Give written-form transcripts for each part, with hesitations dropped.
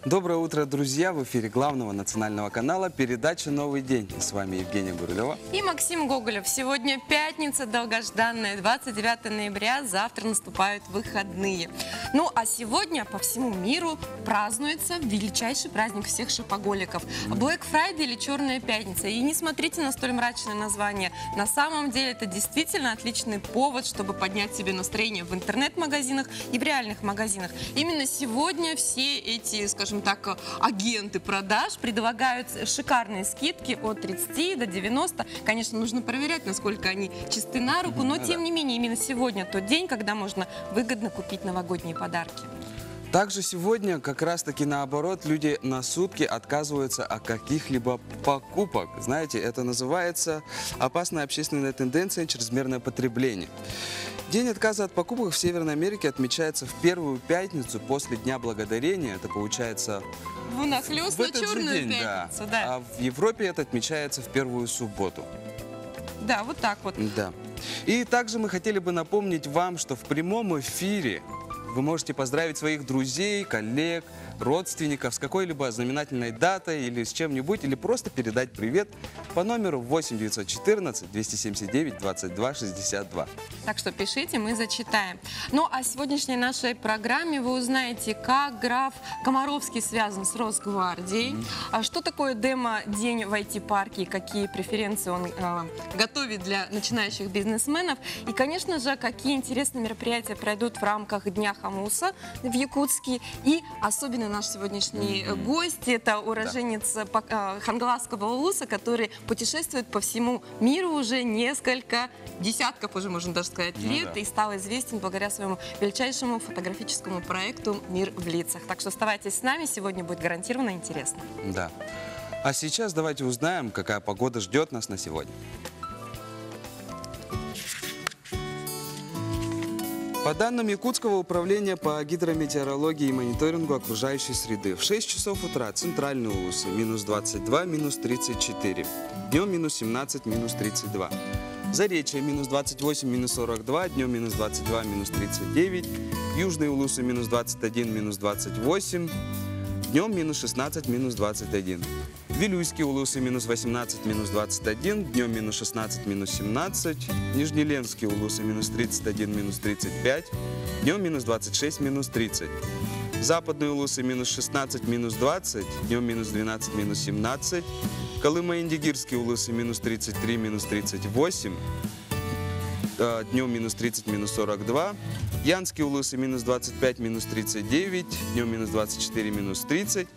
Доброе утро, друзья! В эфире главного национального канала передача «Новый день». И с вами Евгения Гурулева. И Максим Гоголев. Сегодня пятница, долгожданная, 29 ноября. Завтра наступают выходные. Ну, а сегодня по всему миру празднуется величайший праздник всех шопоголиков. Black Friday или Черная пятница. И не смотрите на столь мрачное название. На самом деле это действительно отличный повод, чтобы поднять себе настроение в интернет-магазинах и в реальных магазинах. Именно сегодня все эти, скажем так, агенты продаж предлагают шикарные скидки от 30 до 90. Конечно, нужно проверять, насколько они чисты на руку, но тем не менее, именно сегодня тот день, когда можно выгодно купить новогодние подарки. Также сегодня как раз-таки наоборот, люди на сутки отказываются от каких-либо покупок. Знаете, это называется опасная общественная тенденция, чрезмерное потребление. День отказа от покупок в Северной Америке отмечается в первую пятницу после Дня Благодарения. Это получается Внахлёст на Черную пятницу, да. А в Европе это отмечается в первую субботу. Да, вот так вот. Да. И также мы хотели бы напомнить вам, что в прямом эфире вы можете поздравить своих друзей, коллег, родственников с какой-либо знаменательной датой или с чем-нибудь, или просто передать привет по номеру 8 914 279 22 62. Так что пишите, мы зачитаем. Ну, а в сегодняшней нашей программе вы узнаете, как граф Комаровский связан с Росгвардией, что такое демо-день в IT-парке и какие преференции он готовит для начинающих бизнесменов. И, конечно же, какие интересные мероприятия пройдут в рамках Дня Хамуса в Якутске. И особенно наш сегодняшний гость, это уроженец Хангаласского улуса, который путешествует по всему миру уже несколько десятков, уже можно даже сказать, лет, и стал известен благодаря своему величайшему фотографическому проекту «Мир в лицах». Так что оставайтесь с нами, сегодня будет гарантированно интересно. Да. А сейчас давайте узнаем, какая погода ждет нас на сегодня. По данным Якутского управления по гидрометеорологии и мониторингу окружающей среды, в 6 часов утра центральные улусы минус 22, минус 34, днем минус 17, минус 32. Заречье минус 28, минус 42, днем минус 22, минус 39, южные улусы минус 21, минус 28, днем минус 16, минус 21. Вилюйские улусы минус 18, минус 21, днем минус 16, минус 17, Нижнеленские улусы минус 31, минус 35, днем минус 26, минус 30. Западные улусы минус 16, минус 20, днем минус 12, минус 17, Колымо-Индигирские улусы минус 33, минус 38, днем минус 30, минус 42, Янские улусы минус 25, минус 39, днем минус 24, минус 30,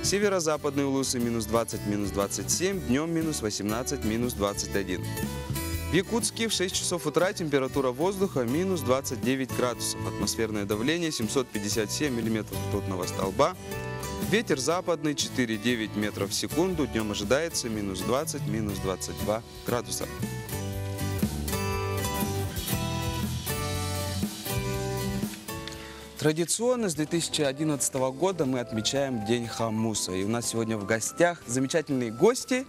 Северо-западные улусы минус 20, минус 27, днем минус 18, минус 21. В Якутске в 6 часов утра температура воздуха минус 29 градусов, атмосферное давление 757 миллиметров ртутного столба, ветер западный 4,9 метров в секунду, днем ожидается минус 20, минус 22 градуса. Традиционно с 2011 года мы отмечаем День Хамуса. И у нас сегодня в гостях замечательные гости,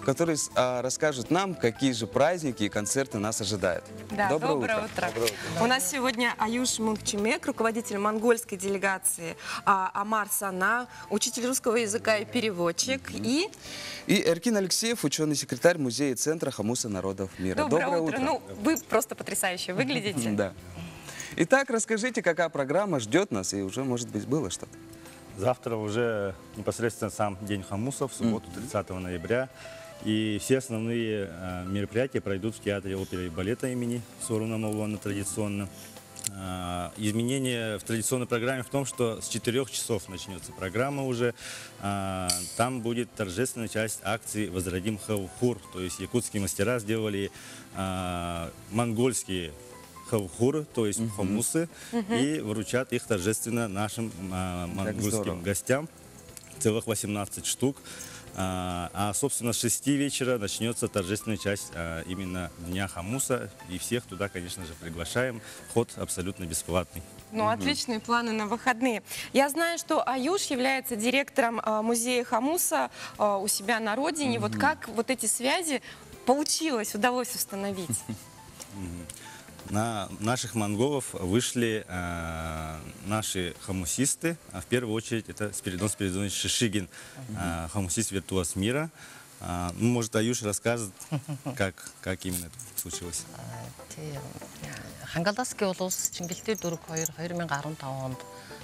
которые расскажут нам, какие же праздники и концерты нас ожидают. Да, доброе утро. Доброе утро. У нас сегодня Аюш Мункчимек, руководитель монгольской делегации, Амар Сана, учитель русского языка и переводчик. И Эркин Алексеев, ученый-секретарь музея и центра Хамуса народов мира. Доброе утро. Ну, вы просто потрясающе выглядите. Да. Итак, расскажите, какая программа ждет нас, и уже, может быть, было что-то. Завтра уже непосредственно сам День Хамуса, в субботу, 30 ноября. И все основные мероприятия пройдут в Театре оперы и балета имени Соруна Мавлона традиционно. Изменение в традиционной программе в том, что с 4 часов начнется программа уже. Там будет торжественная часть акции «Возродим Хавхур». То есть якутские мастера сделали монгольские хавхуры, то есть хамусы, и вручат их торжественно нашим монгольским гостям. Целых 18 штук. Собственно, с 6 вечера начнется торжественная часть именно Дня Хамуса. И всех туда, конечно же, приглашаем. Вход абсолютно бесплатный. Ну, отличные планы на выходные. Я знаю, что Аюш является директором музея Хамуса у себя на родине. Вот как вот эти связи удалось установить? На наших монголов вышли наши хомусисты. В первую очередь это Спиридон Спиридонович Шишигин, хомусист-виртуоз мира. Может, Аюш расскажет, как именно это случилось. Хангаласки улс Чингэлтэй дөрөв 2015 онд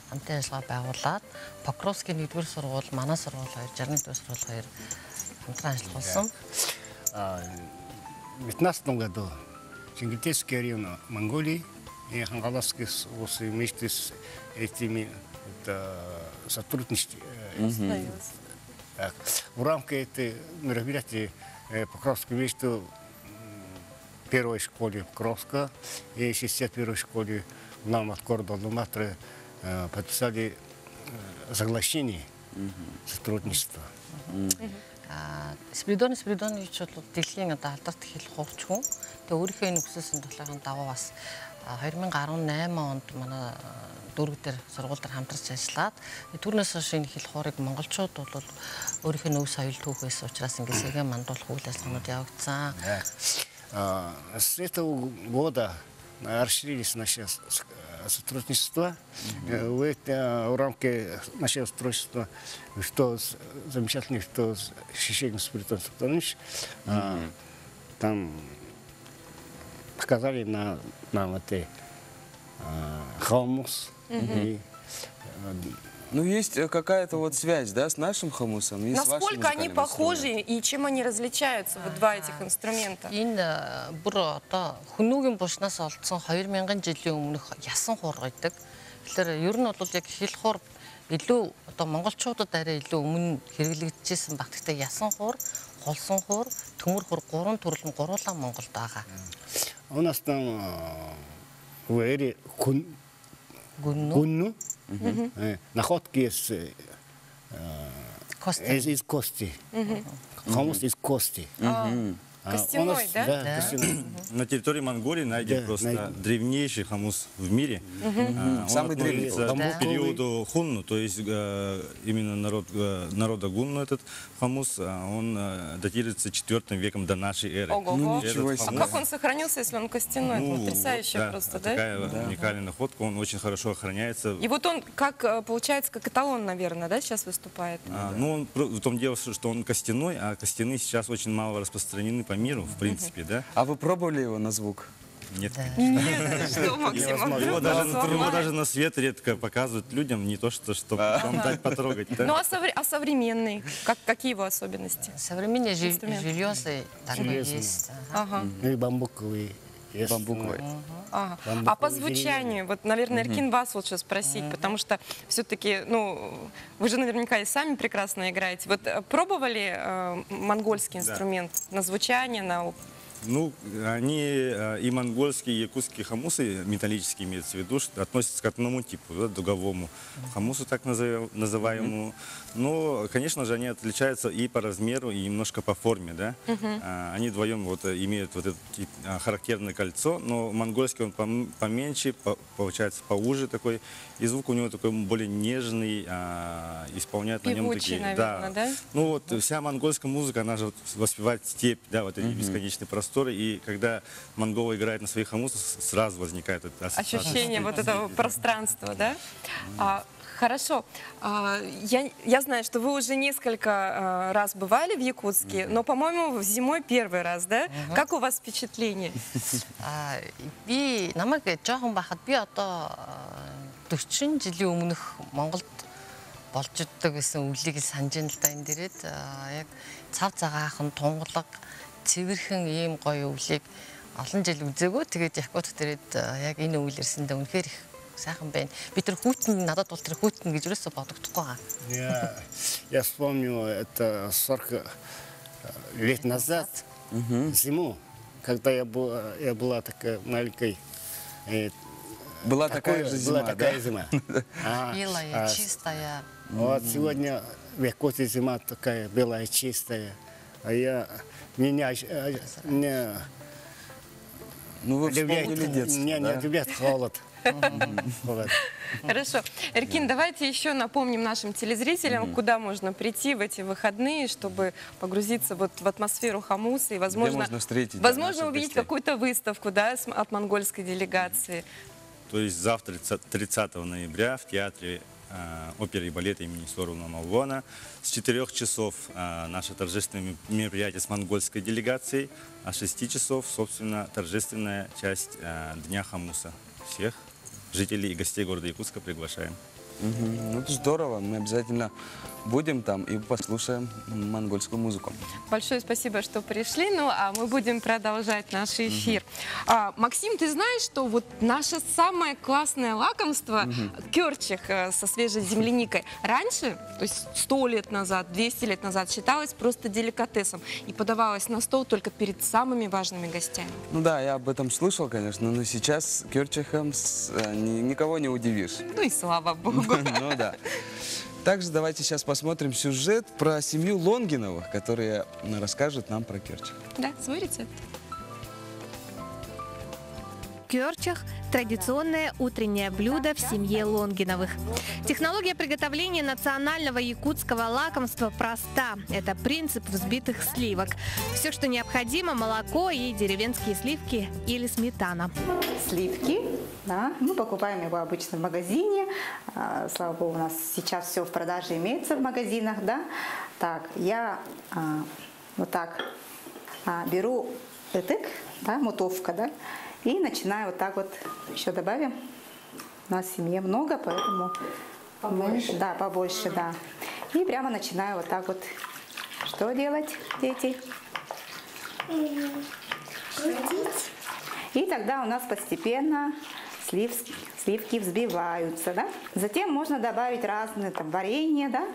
хамтын ажиллагаа байгуулад Покровский 1-р сургууль, манай сургууль 2, 61-р сургууль 2 хамтран ажиллах болсон. В 19 году Чингитейский район Монголии и Хангаласский улс вместе с этими сотрудничали. В рамках этой мероприятия Покровский между первой школе Покровска и 61-й школе Ламат города Алматы подписали соглашение сотрудничества. Спиридон Спиридонович бол дэлхийн алдарт хэл хурч хүн. Тэгээ өөрийнхөө энэ өссөн төлөвийн дагуу бас 2018 онд манай дүүрэг дээр сургууль дээр хамтарч ажиллаад түүнээс хойш энэ хэл хуурыг монголчууд бол өөрийнхөө өв соёл түүхээс учраас ингээсээ мандуулах үйл ажиллагаанууд явагдсан. С этого года расширились наши сотрудничества. В рамках нашего сотрудничества замечательный Шишигин Спиридон Спиридонович там показали нам это хомус. Ну, есть какая-то вот связь, да, с нашим хомусом и с вашим Насколько они музыкальным похожи инструментом? и чем они различаются, вот два этих инструмента? Энэ бүр одоо хүмүүгийн бушнаас олдсон 2000 жилийн өмнөх ясан хуур гэдэг. Тэгэхээр ер нь бол яг хэл хуур илүү одоо монголчуудад арай илүү өмнө хэрэглэгдэжсэн баг. Гэхдээ ясан хуур, холсон хуур, төмөр хуур гурван төрөл нь гуруулаа Монголд байгаа. У нас там в эре гунну находки из кости. Хомус из кости. Костяной, да? Да, костяной. На территории Монголии найден Да, просто найден. древнейший хомус в мире. Он Самый древний. относится Да. к периоду хунну, то есть именно народа гунну этот хомус, он датируется 4 веком до нашей эры. Ого-го. Ну, Этот ничего А себе. как он сохранился, если он костяной? Это потрясающе да, просто, да? такая уникальная находка, он очень хорошо охраняется. И вот он, получается, как эталон, наверное, да, сейчас выступает? Ну, в том дело, что он костяной, а костяные сейчас очень мало распространены по миру, в принципе, да? А вы пробовали его на звук? Нет. Нет, что, Максим, Его сломали? даже на свет редко показывают людям, не то что вам дать потрогать. да. Ну, а современный? Какие его особенности? Современные Инструмент. железы такой Железные. есть. Ага. И бамбуковые. Есть. Бамбуковые. Ага. Бамбуковые А по звучанию, вот, наверное, Эркин, вас лучше спросить, потому что все-таки, ну, вы же наверняка и сами прекрасно играете. Вот пробовали монгольский инструмент на звучание, на... Ну, они и монгольские, и якутские хомусы, металлические имеется в виду, что относятся к одному типу, да, дуговому хомусу, так называемому. Но, конечно же, они отличаются и по размеру, и немножко по форме, да. Они вдвоем вот имеют вот это характерное кольцо, но монгольский он поменьше, получается поуже такой, и звук у него такой более нежный, исполняют на нем Певучий, такие... наверное, да? Ну вот вся монгольская музыка, она же воспевает степь, да, вот эти бесконечные просторы. И когда монголы играют на своих хомусах, сразу возникает это Ощущение вот этого пространства, да? Хорошо. Я знаю, что вы уже несколько раз бывали в Якутске, но, по-моему, зимой первый раз, да? Как у вас впечатление? Би намайг жоохон бахад би одоо 40 жилийн өмнөх Монголд болж иддэг гэсэн үглийг санаж ин л да энэ дээрээ яг цав цагаахан тунгалаг цэвэрхэн ийм гоё үглийг олон жил үзээгөө тэгээд Якут дээрээ яг энэ үйл ирсэндээ үнэхээр их сайхан байна. Би тэр хүүтэн надад бол тэр хүүтэн гэж юусоо бодогдохгүй байгаа. Я вспомню, это 40 лет назад, зиму, когда я была такая маленькой. Была такая же зима, Была такая да? зима. Белая, чистая. Вот сегодня в Якутии зима такая белая, чистая. А меня Ну, вы удивляет, вспомнили детство, меня не да? удивляет холод. Вот. Хорошо. Эркин, давайте еще напомним нашим телезрителям, куда можно прийти в эти выходные, чтобы погрузиться вот в атмосферу Хамуса и, возможно, можно встретить, да, возможно наших увидеть гостей. какую-то выставку, да, от монгольской делегации. То есть завтра, 30 ноября, в театре оперы и балета имени Сооронбай Мавлона с 4 часов наше торжественное мероприятие с монгольской делегацией, а с 6 часов, собственно, торжественная часть Дня Хамуса. Всех жителей и гостей города Якутска приглашаем. Ну, это здорово. Мы обязательно будем там и послушаем монгольскую музыку. Большое спасибо, что пришли. Ну, а мы будем продолжать наш эфир. Максим, ты знаешь, что вот наше самое классное лакомство кёрчих со свежей земляникой раньше, то есть 100 лет назад, 200 лет назад, считалось просто деликатесом и подавалось на стол только перед самыми важными гостями. Ну да, я об этом слышал, конечно, но сейчас кёрчихом никого не удивишь. Ну и слава богу. Ну да. Также давайте сейчас посмотрим сюжет про семью Лонгиновых, которые расскажут нам про кёрчих. Да, свой рецепт. Кёрчах – традиционное утреннее блюдо в семье Лонгиновых. Технология приготовления национального якутского лакомства проста. Это принцип взбитых сливок. Все, что необходимо – молоко и деревенские сливки или сметана. Сливки, да, мы покупаем его обычно в магазине. Слава богу, у нас сейчас все в продаже имеется в магазинах, да. Так, я вот так беру этик, да, мотовка, да, и начинаю вот так вот, еще добавим. У нас в семье много, поэтому побольше. Да, побольше, да. И прямо начинаю вот так вот. Что делать, дети? И тогда у нас постепенно сливки взбиваются, да. Затем можно добавить разные там варенья, да.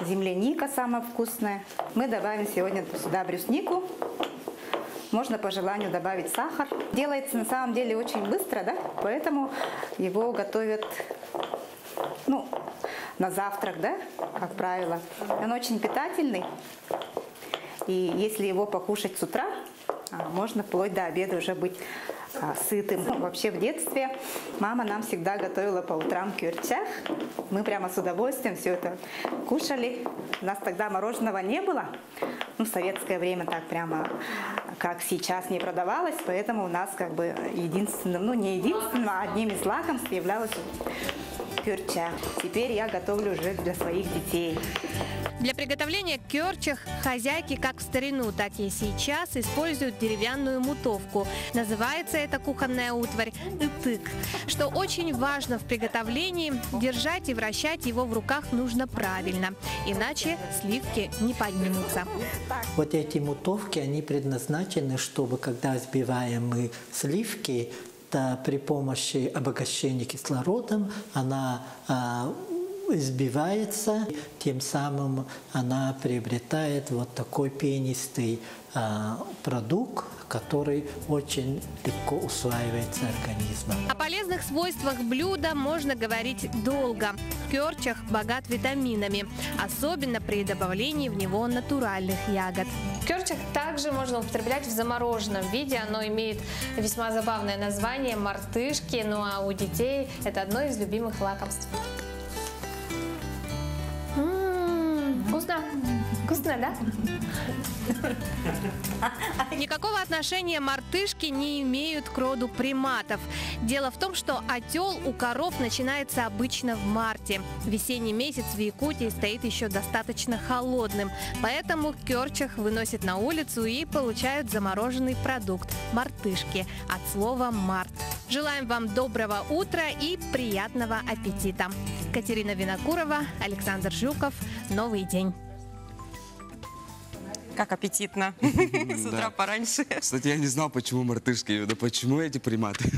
Земляника самая вкусная. Мы добавим сегодня сюда бруснику. Можно по желанию добавить сахар. Делается на самом деле очень быстро, да, поэтому его готовят, ну, на завтрак, да, как правило. Он очень питательный, и если его покушать с утра, можно вплоть до обеда уже быть сытым. Ну, вообще в детстве мама нам всегда готовила по утрам кёрчах. Мы прямо с удовольствием все это кушали. У нас тогда мороженого не было. Ну, в советское время так прямо, как сейчас, не продавалось. Поэтому у нас как бы единственным, ну не единственным, а одним из лакомств являлось кёрча. Теперь я готовлю уже для своих детей. Для приготовления кёрчах хозяйки как в старину, так и сейчас используют деревянную мутовку. Называется эта кухонная утварь ытык. Что очень важно в приготовлении, держать и вращать его в руках нужно правильно, иначе сливки не поднимутся. Вот эти мутовки, они предназначены, чтобы когда взбиваем мы сливки, то при помощи обогащения кислородом она взбивается, тем самым она приобретает вот такой пенистый продукт, который очень легко усваивается организмом. О полезных свойствах блюда можно говорить долго. Кёрчах богат витаминами, особенно при добавлении в него натуральных ягод. Кёрчах также можно употреблять в замороженном виде. Оно имеет весьма забавное название – мартышки. Ну а у детей это одно из любимых лакомств. Вкусно? Вкусно, да? Никакого отношения мартышки не имеют к роду приматов. Дело в том, что отел у коров начинается обычно в марте. Весенний месяц в Якутии стоит еще достаточно холодным, поэтому кёрчах выносят на улицу и получают замороженный продукт – мартышки, от слова «март». Желаем вам доброго утра и приятного аппетита. Катерина Винокурова, Александр Жуков. Новый день. Как аппетитно. С утра пораньше. Кстати, я не знал, почему мартышки, да почему эти приматы.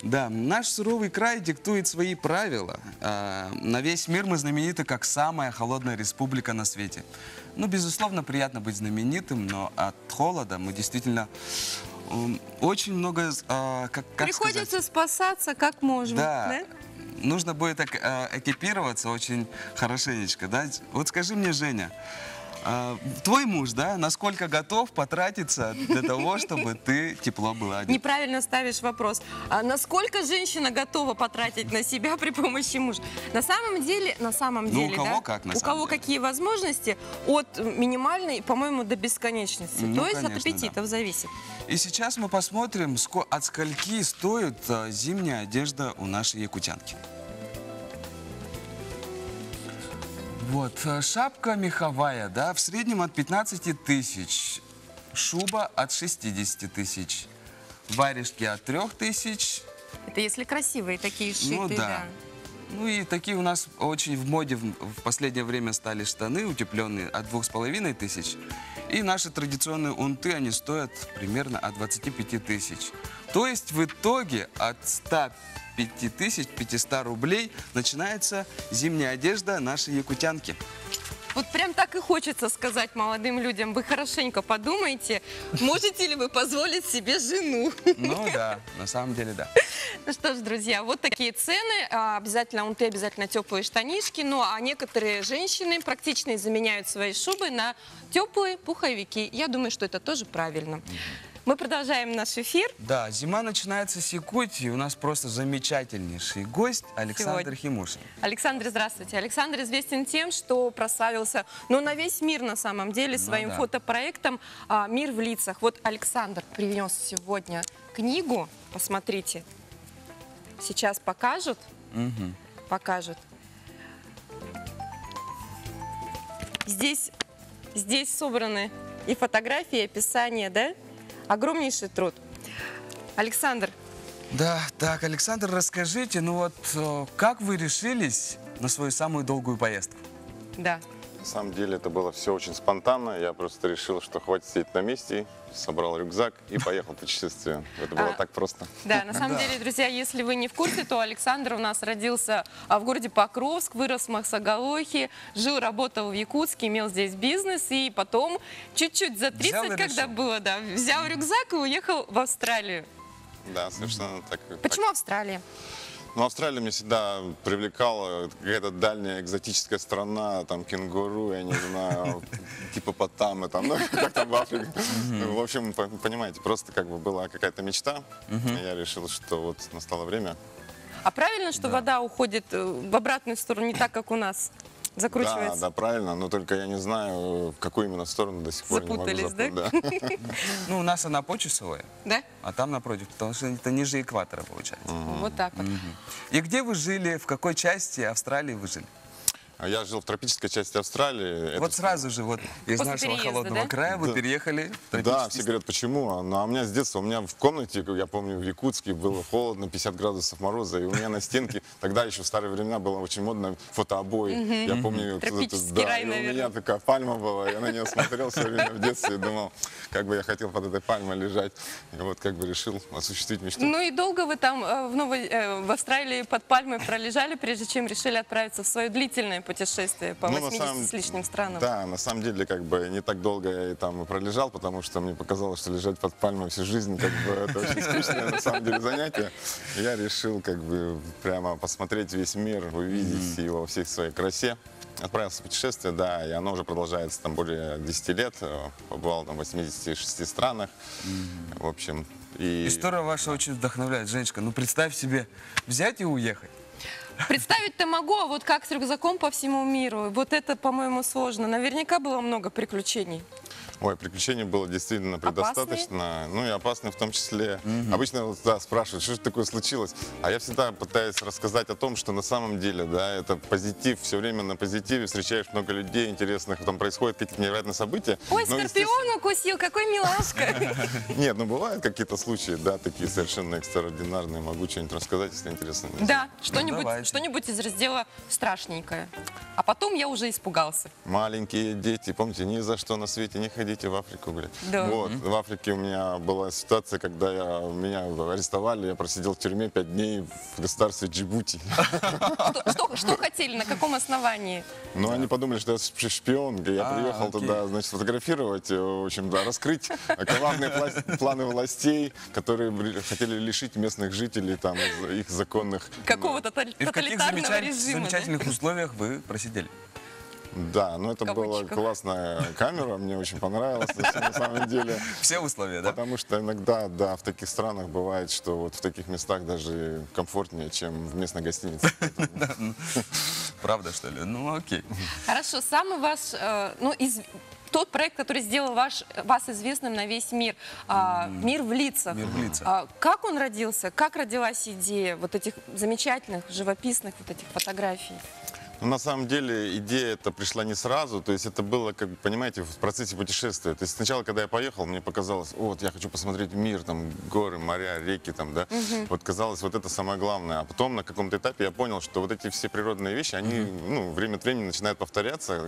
Да, наш суровый край диктует свои правила. На весь мир мы знамениты как самая холодная республика на свете. Ну, безусловно, приятно быть знаменитым, но от холода мы действительно очень много, как Приходится спасаться как можем. Да. Нужно будет экипироваться очень хорошенечко, да? Вот скажи мне, Женя, Твой муж, да, насколько готов потратиться для того, чтобы ты тепло была одета? Неправильно ставишь вопрос. А насколько женщина готова потратить на себя при помощи мужа? На самом деле, у кого да, как, на у самом кого деле. какие возможности, от минимальной, по-моему, до бесконечности. Ну, То есть от конечно, аппетитов зависит. И сейчас мы посмотрим, от скольки стоит зимняя одежда у нашей якутянки. Вот, шапка меховая, да, в среднем от 15 тысяч, шуба от 60 тысяч, варежки от 3 тысяч. Это если красивые такие шитые, Ну да. да. Ну и такие у нас очень в моде в последнее время стали штаны утепленные от 2500. И наши традиционные унты, они стоят примерно от 25 тысяч. То есть в итоге от 105 500 рублей начинается зимняя одежда нашей якутянки. Вот прям так и хочется сказать молодым людям, вы хорошенько подумайте, можете ли вы позволить себе жену. Ну да, на самом деле да. Ну что ж, друзья, вот такие цены. Обязательно унты, обязательно теплые штанишки. Ну а некоторые женщины практично заменяют свои шубы на теплые пуховики. Я думаю, что это тоже правильно. Мы продолжаем наш эфир. Да, зима начинается с Якутии. У нас просто замечательнейший гость Александр Химушин. Александр, здравствуйте. Александр известен тем, что прославился, ну, на весь мир на самом деле своим да. фотопроектом «Мир в лицах». Вот Александр принес сегодня книгу. Посмотрите. Сейчас покажут. Покажут. Здесь собраны и фотографии, и описания, да? Огромнейший труд. Александр. Да, так, Александр, расскажите, ну вот, как вы решились на свою самую долгую поездку? Да. На самом деле это было все очень спонтанно. Я просто решил, что хватит сидеть на месте, собрал рюкзак и поехал в путешествие. Это было так просто. Да, на самом деле, друзья, если вы не в курсе, то Александр у нас родился в городе Покровск, вырос в Максагалохе, жил, работал в Якутске, имел здесь бизнес, и потом чуть-чуть за 30, когда было, да, взял рюкзак и уехал в Австралию. Да, совершенно так. Почему Австралия? Ну, Австралия меня всегда привлекала, какая-то дальняя экзотическая страна, там кенгуру, я не знаю, гипопотамы, там, ну, как там в Африке. В общем, понимаете, просто как бы была какая-то мечта, и я решил, что вот настало время. А правильно, что вода уходит в обратную сторону, не так, как у нас? Закручивается? Да, правильно, но только я не знаю, в какую именно сторону до сих пор Запутались, не могу запутать. Да? Ну, у нас она почасовая, Да? а там напротив, потому что это ниже экватора получается. Вот так вот. И где вы жили, в какой части Австралии вы жили? Я жил в тропической части Австралии. Вот сразу же, вот из После нашего переезда, холодного да? края вы переехали в Да, тропический все говорят, почему? Ну, а у меня с детства, у меня в комнате, я помню, в Якутске было холодно, 50 градусов мороза, и у меня на стенке, тогда еще в старые времена было очень модно фотообои. Я помню, Тропический рай, и у наверное. меня такая пальма была, я на нее смотрел все время в детстве и думал, как бы я хотел под этой пальмой лежать. И вот как бы решил осуществить мечту. Ну и долго вы там в Австралии под пальмой пролежали, прежде чем решили отправиться в свое длительное путешествие по 80 с лишним странам? Да, на самом деле, как бы не так долго я там и пролежал, потому что мне показалось, что лежать под пальмой всю жизнь, как бы это очень скучное на самом деле занятие. И я решил как бы прямо посмотреть весь мир, увидеть его во всей своей красе. Отправился в путешествие, да, и оно уже продолжается там более 10 лет. Побывал там в 86 странах. В общем, История ваша очень вдохновляет, Женечка. Ну, представь себе, взять и уехать. Представить-то могу, а вот как с рюкзаком по всему миру, вот это, по-моему, сложно. Наверняка было много приключений. Ой, приключений было действительно предостаточно. Ну и опасные в том числе. Обычно вот, да, спрашивают, что же такое случилось. А я всегда пытаюсь рассказать о том, что на самом деле, да, это позитив, все время на позитиве, встречаешь много людей интересных, там происходят какие-то невероятные события. Ой, Но, скорпион укусил, какой милашка. Нет, ну бывают какие-то случаи, да, такие совершенно экстраординарные. Могу что-нибудь рассказать, если интересно. Да, давайте. что-нибудь из раздела страшненькое. А потом я уже испугался. Маленькие дети, помните, ни за что на свете не ходите в Африку, говорят. Да. Вот, в Африке у меня была ситуация, когда меня арестовали, я просидел в тюрьме 5 дней в государстве Джибути. Что хотели, на каком основании? Ну, они подумали, что я шпион. Я приехал туда, значит, фотографировать, в общем, да, раскрыть коварные планы властей, которые хотели лишить местных жителей там их законных... Какого-то И в каких тоталитарного режима. замечательных условиях вы просидели? Да, ну это была кавычках. классная камера, мне очень понравилось на самом деле. Все условия, да? Потому что иногда, да, в таких странах бывает, что вот в таких местах даже комфортнее, чем в местной гостинице. Правда, что ли? Ну, окей. Хорошо, самый ваш, тот проект, который сделал вас известным на весь мир, «Мир в лицах». «Мир в лицах». Как он родился? Как родилась идея вот этих замечательных, живописных вот этих фотографий? Ну, на самом деле идея эта пришла не сразу, то есть это было, как бы, понимаете, в процессе путешествия. То есть сначала, когда я поехал, мне показалось, вот я хочу посмотреть мир, там горы, моря, реки, там, да. Вот казалось, вот это самое главное. А потом на каком-то этапе я понял, что вот эти все природные вещи, они, ну, время от времени начинают повторяться.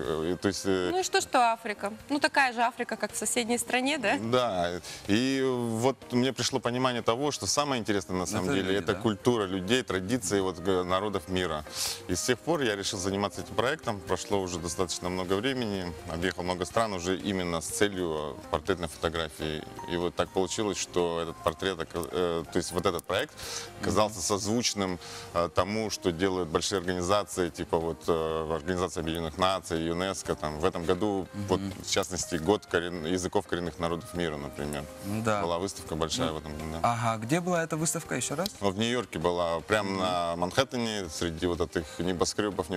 То есть, Ну и что Африка? Ну такая же Африка, как в соседней стране, да? да, и вот мне пришло понимание того, что самое интересное на самом деле, люди, это да. культура людей, традиции вот народов мира. И с тех пор я решил заниматься этим проектом. Прошло уже достаточно много времени, объехал много стран уже именно с целью портретной фотографии. И вот так получилось, что этот портрет, то есть вот этот проект оказался созвучным тому, что делают большие организации, типа вот Организация Объединенных Наций, ЮНЕСКО. Там, в этом году, вот, в частности, год языков коренных народов мира, например. Да. Была выставка большая в этом году. Ага, где была эта выставка еще раз? В Нью-Йорке была, прямо на Манхэттене, среди вот этих небоскребов.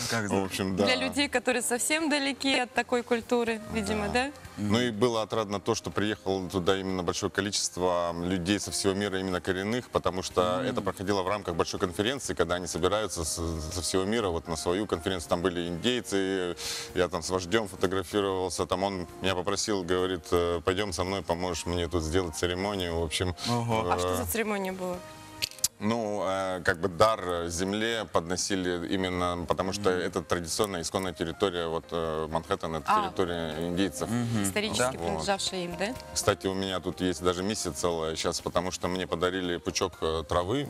Как В общем, да. Для людей, которые совсем далеки от такой культуры, видимо, да? Ну и было отрадно то, что приехало туда именно большое количество людей со всего мира, именно коренных, потому что это проходило в рамках большой конференции, когда они собираются со всего мира вот на свою конференцию. Там были индейцы, я там с вождем фотографировался, там он меня попросил, говорит, пойдем со мной, поможешь мне тут сделать церемонию, в общем. А что за церемония была? Ну, как бы дар земле подносили именно, потому что это традиционная, исконная территория, вот Манхэттен, это территория индейцев. Исторически Да. принадлежавшая им, да? Кстати, у меня тут есть даже миссия целая сейчас, потому что мне подарили пучок травы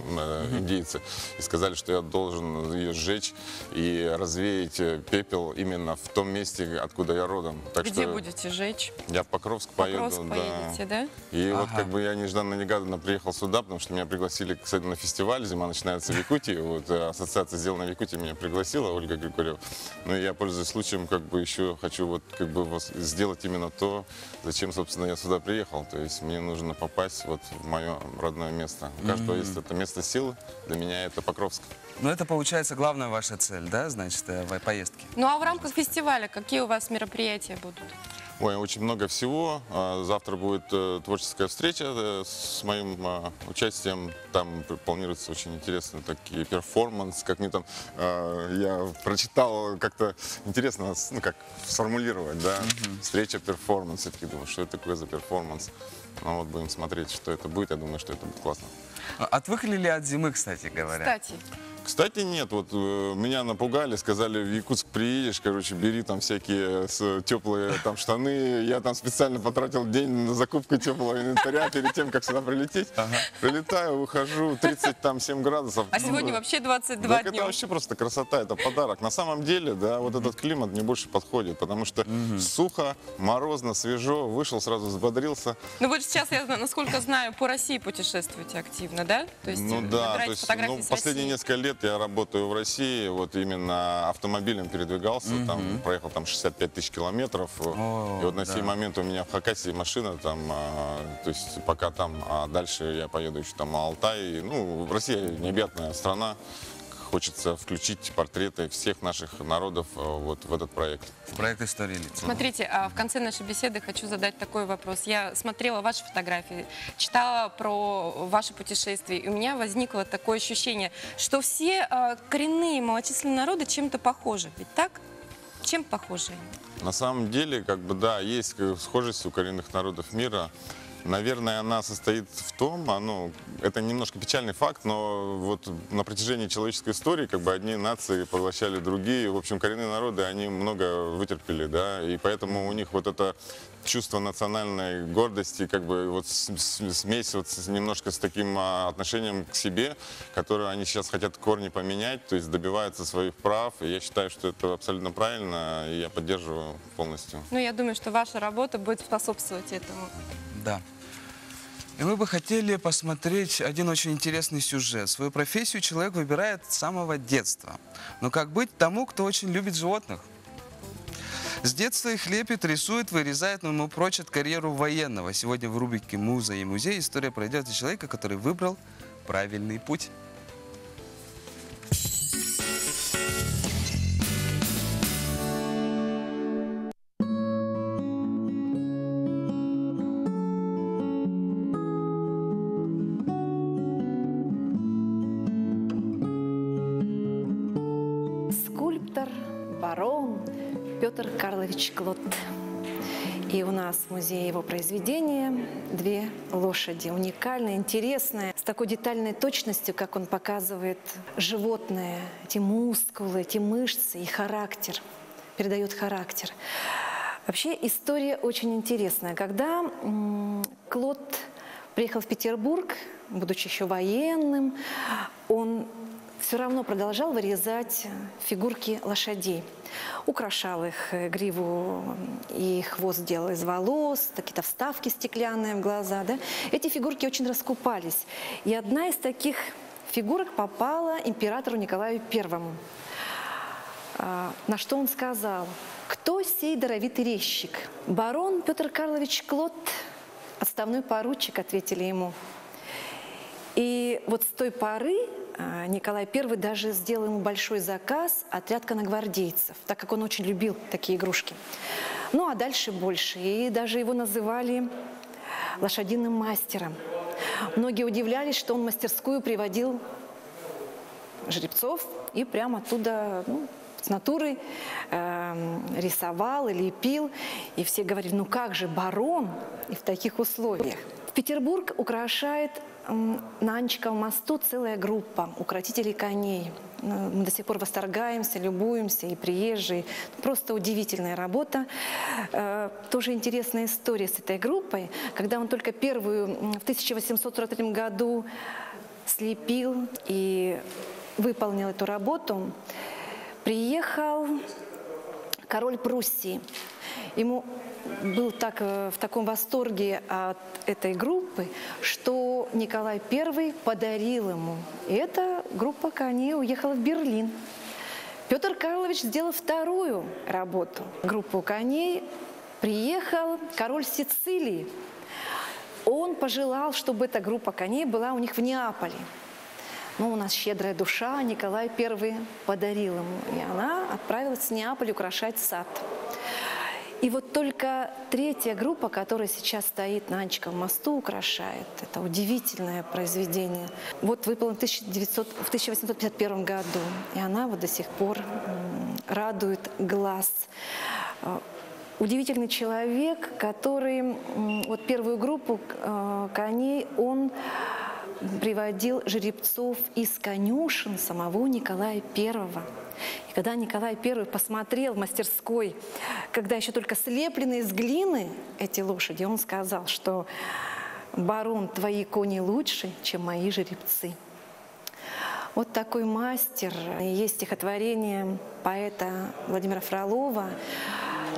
индейцы и сказали, что я должен ее сжечь и развеять пепел именно в том месте, откуда я родом. Так Где что будете жечь? я в Покровск Покровск поеду. поедете, да? И вот как бы я нежданно-негаданно приехал сюда, потому что меня пригласили, кстати, на фестиваль «Зима начинается в Якутии». Вот ассоциация «Сделано в Якутии» меня пригласила, Ольга Григорьева. Ну и я, пользуясь случаем, как бы еще хочу вот как бы сделать именно то, зачем, собственно, я сюда приехал. То есть мне нужно попасть вот в мое родное место. У каждого есть это место силы, для меня это Покровск. Ну, это, получается, главная ваша цель, да, значит, поездки? Ну а в рамках фестиваля какие у вас мероприятия будут? Ой, очень много всего. Завтра будет творческая встреча с моим участием. Там планируется очень интересный такие перформанс, как мне там, я прочитал, как-то интересно, ну, как сформулировать, да, встреча, перформанс. Я такой думаю, что это такое за перформанс? Ну вот будем смотреть, что это будет. Я думаю, что это будет классно. Отвыкли ли от зимы, кстати говоря? Кстати, нет, вот меня напугали, сказали, в Якутск приедешь, короче, бери там всякие теплые там штаны. Я там специально потратил день на закупку теплого инвентаря перед тем, как сюда прилететь. Прилетаю, выхожу, 37 градусов. А сегодня вообще 22 так днем. это вообще просто красота, это подарок. На самом деле, да, вот этот климат мне больше подходит, потому что сухо, морозно, свежо, вышел, сразу взбодрился. Ну вот сейчас, я, насколько знаю, по России путешествуете активно, да? То есть Ну да, то набираете есть, фотографии с последние России. несколько лет я работаю в России, вот именно автомобилем передвигался, там проехал там 65 тысяч километров. И вот на сей момент у меня в Хакасии машина там, то есть пока там, а дальше я поеду еще там на Алтай. Ну, Россия необъятная страна. Хочется включить портреты всех наших народов вот в этот проект. В проект «История лиц». Смотрите, в конце нашей беседы хочу задать такой вопрос. Я смотрела ваши фотографии, читала про ваши путешествия, и у меня возникло такое ощущение, что все коренные малочисленные народы чем-то похожи. Ведь так? Чем похожи они? На самом деле, как бы, да, есть схожесть у коренных народов мира. Наверное, она состоит в том, это немножко печальный факт, но вот на протяжении человеческой истории как бы одни нации поглощали другие. В общем, коренные народы, они много вытерпели, да, и поэтому у них вот это чувство национальной гордости, как бы вот смесь вот немножко с таким отношением к себе, которое они сейчас хотят корни поменять, то есть добиваются своих прав. И я считаю, что это абсолютно правильно, и я поддерживаю полностью. Ну, я думаю, что ваша работа будет способствовать этому. Да. И мы бы хотели посмотреть один очень интересный сюжет. Свою профессию человек выбирает с самого детства. Но как быть тому, кто очень любит животных? С детства их лепит, рисует, вырезает, но ему прочат карьеру военного. Сегодня в рубрике «Муза и музей» история пройдет о человека, который выбрал правильный путь. Скульптор, барон Петр Карлович Клод. И у нас в музее его произведения две лошади. Уникальные, интересные, с такой детальной точностью, как он показывает животное, эти мускулы, эти мышцы и характер, передает характер. Вообще история очень интересная. Когда Клод приехал в Петербург, будучи еще военным, он все равно продолжал вырезать фигурки лошадей. Украшал их гриву и хвост делал из волос, какие-то вставки стеклянные в глаза. Да? Эти фигурки очень раскупались. И одна из таких фигурок попала императору Николаю I. На что он сказал: «Кто сей даровитый резчик?» «Барон Петр Карлович Клод, отставной поручик», ответили ему. И вот с той поры Николай I даже сделал ему большой заказ – отряд конногвардейцев, так как он очень любил такие игрушки. Ну а дальше больше. И даже его называли лошадиным мастером. Многие удивлялись, что он в мастерскую приводил жеребцов и прямо оттуда с натуры рисовал и лепил. И все говорили: ну как же барон и в таких условиях? Петербург украшает на Анчиковом мосту целая группа укротителей коней. Мы до сих пор восторгаемся, любуемся, и приезжие. Просто удивительная работа. Тоже интересная история с этой группой. Когда он только первую в 1843 году слепил и выполнил эту работу, приехал король Пруссии. Ему был в таком восторге от этой группы, что Николай I подарил ему. И эта группа коней уехала в Берлин. Петр Карлович сделал вторую работу. Группу коней приехал король Сицилии. Он пожелал, чтобы эта группа коней была у них в Неаполе. Но у нас щедрая душа, Николай I подарил ему. И она отправилась в Неаполь украшать сад. И вот только третья группа, которая сейчас стоит на Анчиковом мосту, украшает. Это удивительное произведение. Вот выполнено в 1851 году. И она вот до сих пор радует глаз. Удивительный человек, который вот первую группу коней он приводил жеребцов из конюшен самого Николая I. И когда Николай I посмотрел в мастерской, когда еще только слеплены из глины эти лошади, он сказал, что «Барон, твои кони лучше, чем мои жеребцы». Вот такой мастер. Есть стихотворение поэта Владимира Фролова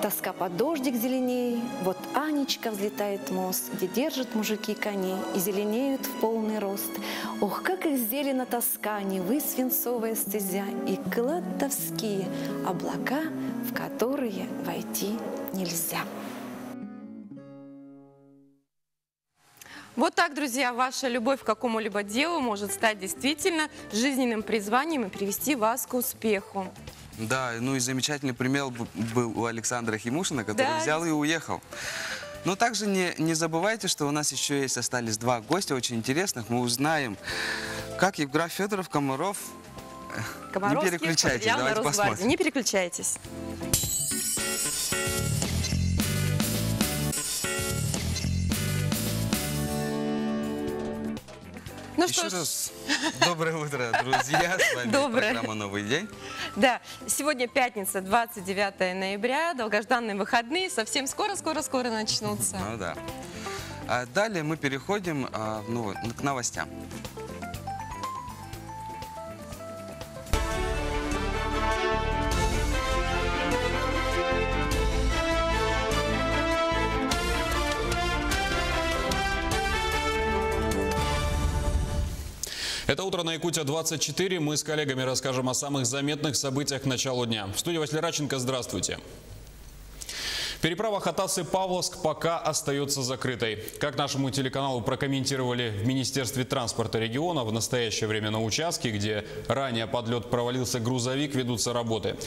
«Тоска под дождик зеленей, вот Анечка взлетает мост, где держат мужики коней и зеленеют в полный рост. Ох, как их зелена тоска, Невы свинцовая стезя и кладовские облака, в которые войти нельзя». Вот так, друзья, ваша любовь к какому-либо делу может стать действительно жизненным призванием и привести вас к успеху. Да, ну и замечательный пример был у Александра Химушина, который взял и уехал. Но также не забывайте, что у нас еще остались два гостя очень интересных. Мы узнаем, как Евграф Федоров Комаров... Не переключайтесь, давайте посмотрим. Не переключайтесь. Ну Еще раз доброе утро, друзья. С вами программа «Новый день». Да, сегодня пятница, 29 ноября, долгожданные выходные, совсем скоро начнутся. Ну да. А далее мы переходим к новостям. Это «Утро на Якутия-24». Мы с коллегами расскажем о самых заметных событиях к началу дня. В студии Василий Радченко. Здравствуйте. Переправа Хатасы-Павловск пока остается закрытой. Как нашему телеканалу прокомментировали в Министерстве транспорта региона, в настоящее время на участке, где ранее под лед провалился грузовик, ведутся работы.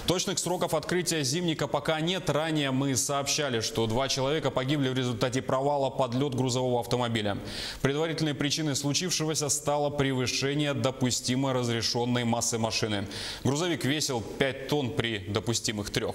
Точных сроков открытия зимника пока нет. Ранее мы сообщали, что 2 человека погибли в результате провала под лед грузового автомобиля. Предварительной причиной случившегося стало превышение допустимо разрешенной массы машины. Грузовик весил 5 тонн при допустимых 3.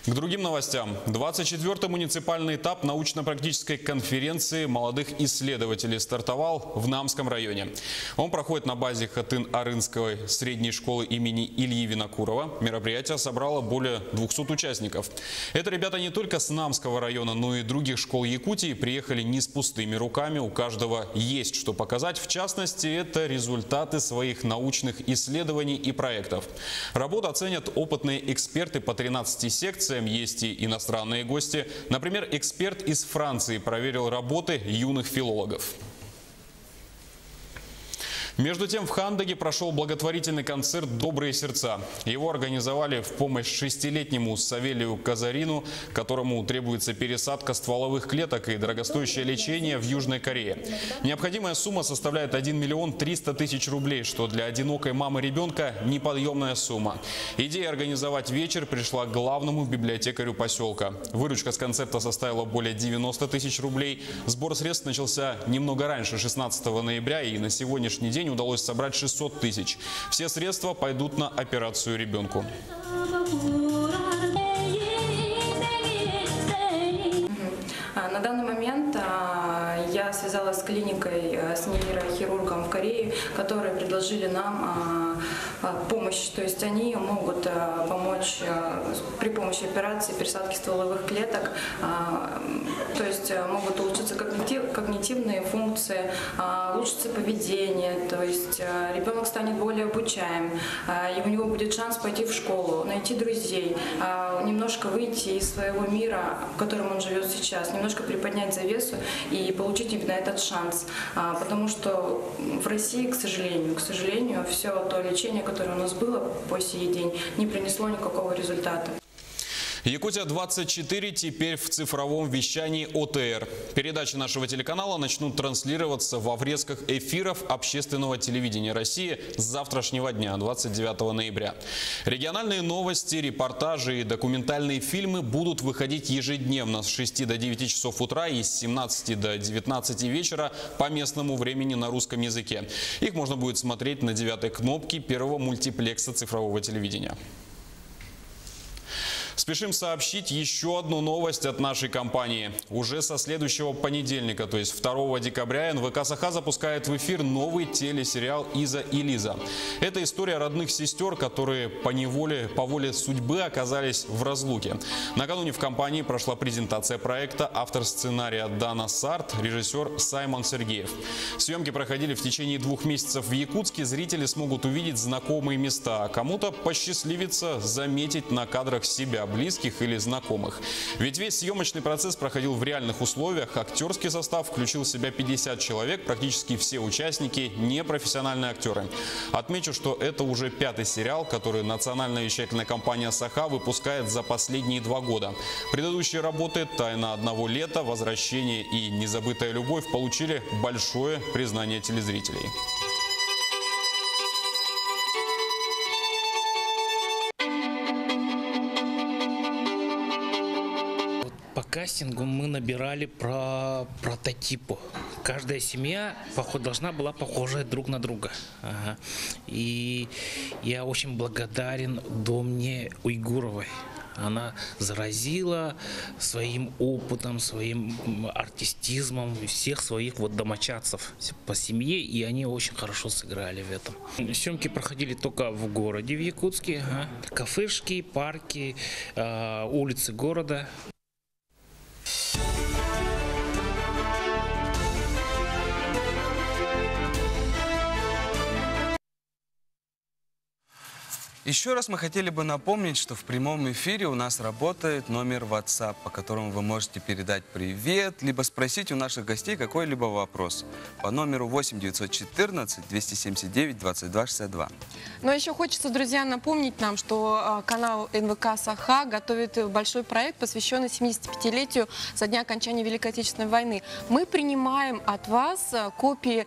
К другим новостям. 24-й муниципальный этап научно-практической конференции молодых исследователей стартовал в Намском районе. Он проходит на базе Хатын-Арынской средней школы имени Ильи Винокурова. Мероприятие собрало более 200 участников. Это ребята не только с Намского района, но и других школ Якутии приехали не с пустыми руками. У каждого есть что показать. В частности, это результаты своих научных исследований и проектов. Работу оценят опытные эксперты по 13 секциям. Есть и иностранные гости. Например, эксперт из Франции проверил работы юных филологов. Между тем, в Хандаге прошел благотворительный концерт «Добрые сердца». Его организовали в помощь 6-летнему Савелию Казарину, которому требуется пересадка стволовых клеток и дорогостоящее лечение в Южной Корее. Необходимая сумма составляет 1 миллион 300 тысяч рублей, что для одинокой мамы ребенка неподъемная сумма. Идея организовать вечер пришла к главному библиотекарю поселка. Выручка с концерта составила более 90 тысяч рублей. Сбор средств начался немного раньше, 16 ноября, и на сегодняшний день удалось собрать 600 тысяч. Все средства пойдут на операцию ребенку. На данный момент я связалась с клиникой, с нейрохирургом в Корее, которые предложили нам помощь. То есть они могут помочь при помощи операции пересадки стволовых клеток. То есть могут улучшиться когнитивные функции, улучшится поведение. То есть ребенок станет более обучаем, и у него будет шанс пойти в школу, найти друзей, немножко выйти из своего мира, в котором он живет сейчас, немножко приподнять завесу и получить именно этот шанс. Потому что в России, к сожалению, все то лечение, которое у нас было по сей день, не принесло никакого результата. Якутия-24 теперь в цифровом вещании ОТР. Передачи нашего телеканала начнут транслироваться во врезках эфиров общественного телевидения России с завтрашнего дня, 29 ноября. Региональные новости, репортажи и документальные фильмы будут выходить ежедневно с 6 до 9 часов утра и с 17 до 19 вечера по местному времени на русском языке. Их можно будет смотреть на 9-й кнопке первого мультиплекса цифрового телевидения. Спешим сообщить еще одну новость от нашей компании. Уже со следующего понедельника, то есть 2 декабря, НВК Саха запускает в эфир новый телесериал «Иза и Лиза». Это история родных сестер, которые по воле судьбы оказались в разлуке. Накануне в компании прошла презентация проекта. Автор сценария Дана Сарт, режиссер Саймон Сергеев. Съемки проходили в течение 2 месяцев в Якутске. Зрители смогут увидеть знакомые места, а кому-то посчастливится заметить на кадрах себя, близких или знакомых. Ведь весь съемочный процесс проходил в реальных условиях. Актерский состав включил в себя 50 человек, практически все участники непрофессиональные актеры. Отмечу, что это уже 5-й сериал, который национальная вещательная компания «Саха» выпускает за последние 2 года. Предыдущие работы «Тайна одного лета», «Возвращение» и «Незабытая любовь» получили большое признание телезрителей. По кастингу мы набирали про прототипы. Каждая семья должна была похожа друг на друга. Ага. И я очень благодарен Домне Уйгуровой. Она заразила своим опытом, своим артистизмом всех своих домочадцев по семье, и они очень хорошо сыграли в этом. Съемки проходили только в городе, в Якутске. Ага. Кафешки, парки, улицы города. Еще раз мы хотели бы напомнить, что в прямом эфире у нас работает номер WhatsApp, по которому вы можете передать привет, либо спросить у наших гостей какой-либо вопрос. По номеру 8 914 279 22 62. Но еще хочется, друзья, напомнить нам, что канал НВК «Саха» готовит большой проект, посвященный 75-летию со дня окончания Великой Отечественной войны. Мы принимаем от вас копии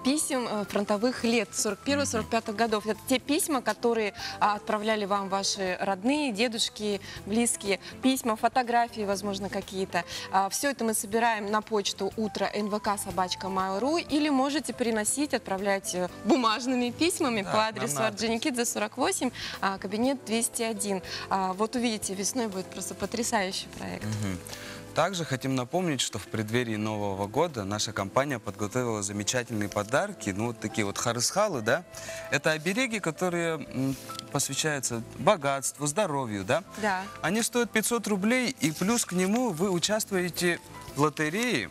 писем фронтовых лет 41-45 годов. Это те письма, которые отправляли вам ваши родные, дедушки, близкие, письма, фотографии, возможно, какие-то. Все это мы собираем на почту utro@nvk.mail.ru или можете переносить, отправлять бумажными письмами по адресу Орджоникидзе, 48, кабинет 201. Вот увидите, весной будет просто потрясающий проект. Также хотим напомнить, что в преддверии Нового года наша компания подготовила замечательные подарки. Ну, вот такие вот харысхалы, да? Это обереги, которые посвящаются богатству, здоровью, да? Да. Они стоят 500 рублей, и плюс к нему вы участвуете в лотерее,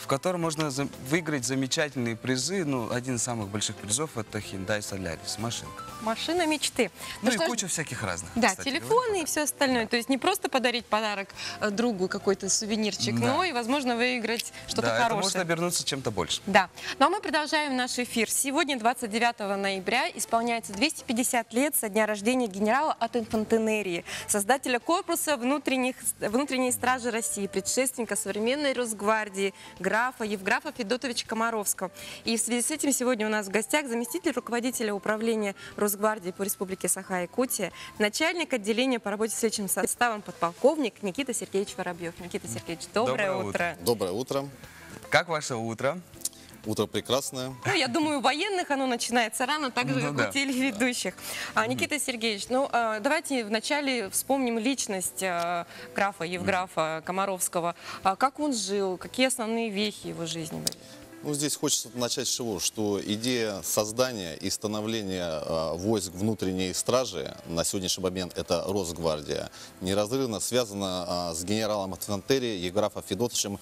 в которой можно выиграть замечательные призы. Ну, один из самых больших призов – это Hyundai Solaris, машинка. Машина мечты. Ну и куча всяких разных. Да, кстати, телефоны и все остальное. То есть не просто подарить подарок другу, какой-то сувенирчик, но и, возможно, выиграть что-то хорошее. Это может обернуться чем-то больше. Да. Ну а мы продолжаем наш эфир. Сегодня, 29 ноября, исполняется 250 лет со дня рождения генерала от инфантерии, создателя корпуса внутренней стражи России, предшественника современной Росгвардии, графа Евграфа Федотовича Комаровского. И в связи с этим сегодня у нас в гостях заместитель руководителя управления Росгвардии по Республике Саха-Якутия, начальник отделения по работе с личным составом, подполковник Никита Сергеевич Воробьев. Никита Сергеевич, доброе утро. Доброе утро. Как ваше утро? Утро прекрасное. Ну, я думаю, у военных оно начинается рано, так же, как у телеведущих. Никита Сергеевич, ну, давайте вначале вспомним личность графа Евграфа Комаровского. Как он жил, какие основные вехи его жизни были? Ну, здесь хочется начать с чего, что идея создания и становления войск внутренней стражи, на сегодняшний момент это Росгвардия, неразрывно связана с генералом инфантерии Евграфом Федотовичем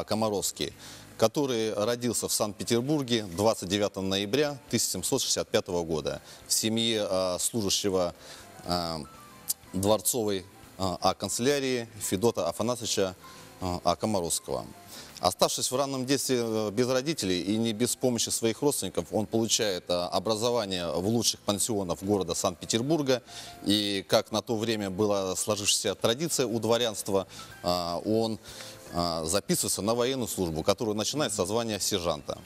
Комаровским, который родился в Санкт-Петербурге 29 ноября 1765 года в семье служащего дворцовой канцелярии Федота Афанасьевича Комаровского. Оставшись в раннем детстве без родителей и не без помощи своих родственников, он получает образование в лучших пансионах города Санкт-Петербурга. И как на то время была сложившаяся традиция у дворянства, он записывается на военную службу, которую начинает со звания сержанта.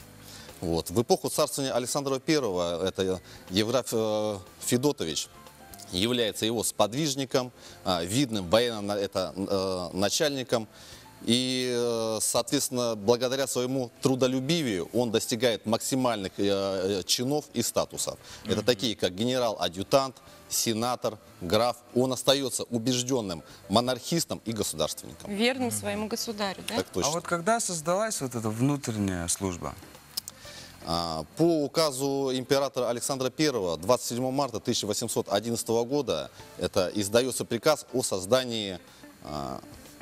Вот. В эпоху царствования Александра I это Евграф Федотович является его сподвижником, видным военным начальником. И, соответственно, благодаря своему трудолюбивию он достигает максимальных чинов и статусов. Это такие, как генерал-адъютант, сенатор, граф. Он остается убежденным монархистом и государственником. Верным своему государю, да? Так точно. А вот когда создалась вот эта внутренняя служба? По указу императора Александра I 27 марта 1811 года это издается приказ о создании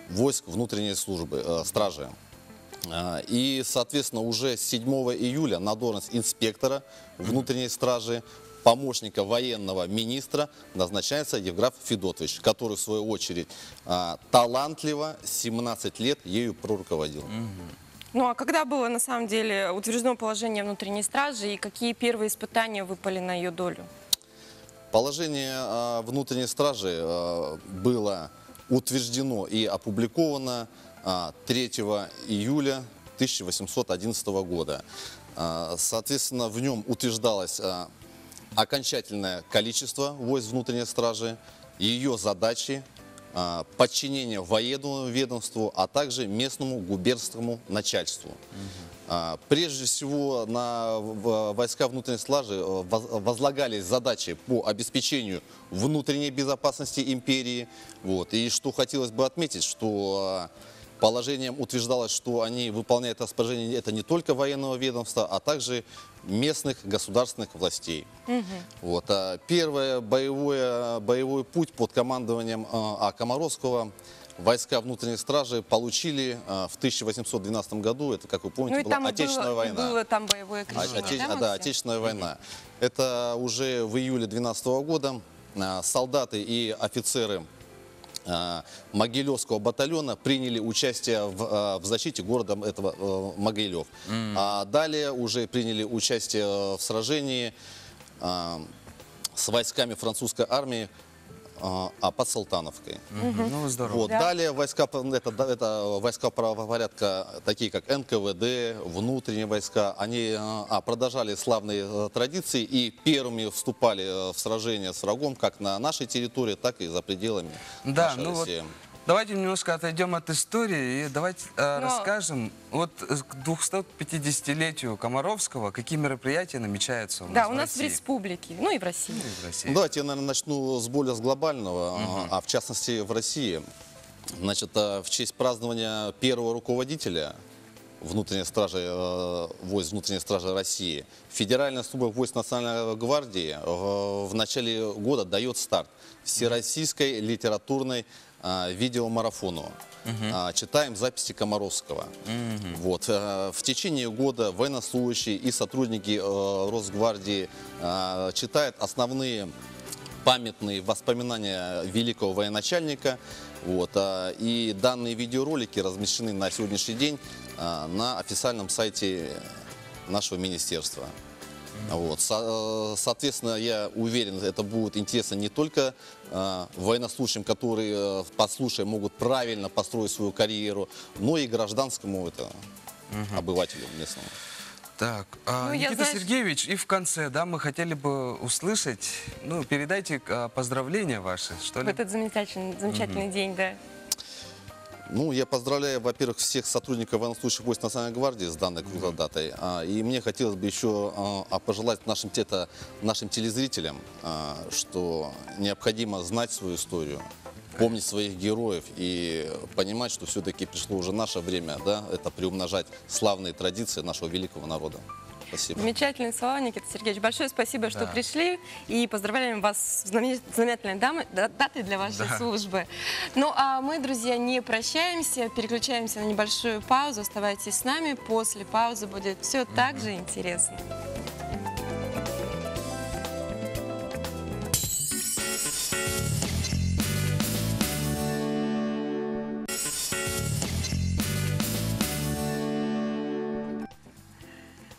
войск внутренней службы, стражи. И, соответственно, уже 7 июля на должность инспектора внутренней стражи, помощника военного министра назначается Евграф Федотович, который, в свою очередь, талантливо 17 лет ею проруководил. Ну а когда было, на самом деле, утверждено положение внутренней стражи и какие первые испытания выпали на ее долю? Положение внутренней стражи было утверждено и опубликовано 3 июля 1811 года. Соответственно, в нем утверждалось окончательное количество войск внутренней стражи, ее задачи, подчинение военному ведомству, а также местному губернскому начальству. Прежде всего на войска внутренней стражи возлагались задачи по обеспечению внутренней безопасности империи. Вот. И что хотелось бы отметить, что положением утверждалось, что они выполняют распоряжение это не только военного ведомства, а также местных государственных властей. Вот. Первый боевой путь под командованием Комаровского войска внутренней стражи получили в 1812 году, это, как вы помните, Ну, была Отечественная война. Было там боевое крещение, Да, Отечественная война. Это уже в июле 12 года солдаты и офицеры Могилевского батальона приняли участие в защите города этого Могилев. А далее уже приняли участие в сражении с войсками французской армии под Салтановкой. Ну, здорово. Вот. Далее войска, это войска правопорядка, такие как НКВД, внутренние войска, они продолжали славные традиции и первыми вступали в сражения с врагом как на нашей территории, так и за пределами нашей России. Вот, давайте немножко отойдем от истории и давайте расскажем вот к 250-летию Комаровского, какие мероприятия намечаются у нас Да, у в нас в России. республике, ну и в России. Давайте я, наверное, начну с более глобального, а в частности в России. Значит, в честь празднования первого руководителя внутренней стражи, войск внутренней стражи России, Федеральная служба войск Национальной гвардии в начале года дает старт всероссийской литературной видеомарафону. Читаем записи Комаровского. Вот. В течение года военнослужащие и сотрудники Росгвардии читают основные памятные воспоминания великого военачальника. Вот. И данные видеоролики размещены на сегодняшний день на официальном сайте нашего министерства. Вот. Соответственно, я уверен, это будет интересно не только военнослужащим, которые, послушая, могут правильно построить свою карьеру, но и гражданскому обывателю местному. Так, Никита Сергеевич, и в конце, да, мы хотели бы услышать, ну, передайте поздравления ваши, что ли? В этот замечательный день, да. Ну, я поздравляю, во-первых, всех сотрудников военнослужащих войск Национальной гвардии с данной круглой датой. И мне хотелось бы еще пожелать нашим телезрителям, что необходимо знать свою историю, помнить своих героев и понимать, что все-таки пришло уже наше время, да, это приумножать славные традиции нашего великого народа. Спасибо. Замечательные слова, Никита Сергеевич. Большое спасибо, что пришли. И поздравляем вас с знаменательной датой для вашей службы. Ну, а мы, друзья, не прощаемся. Переключаемся на небольшую паузу. Оставайтесь с нами. После паузы будет все так же интересно.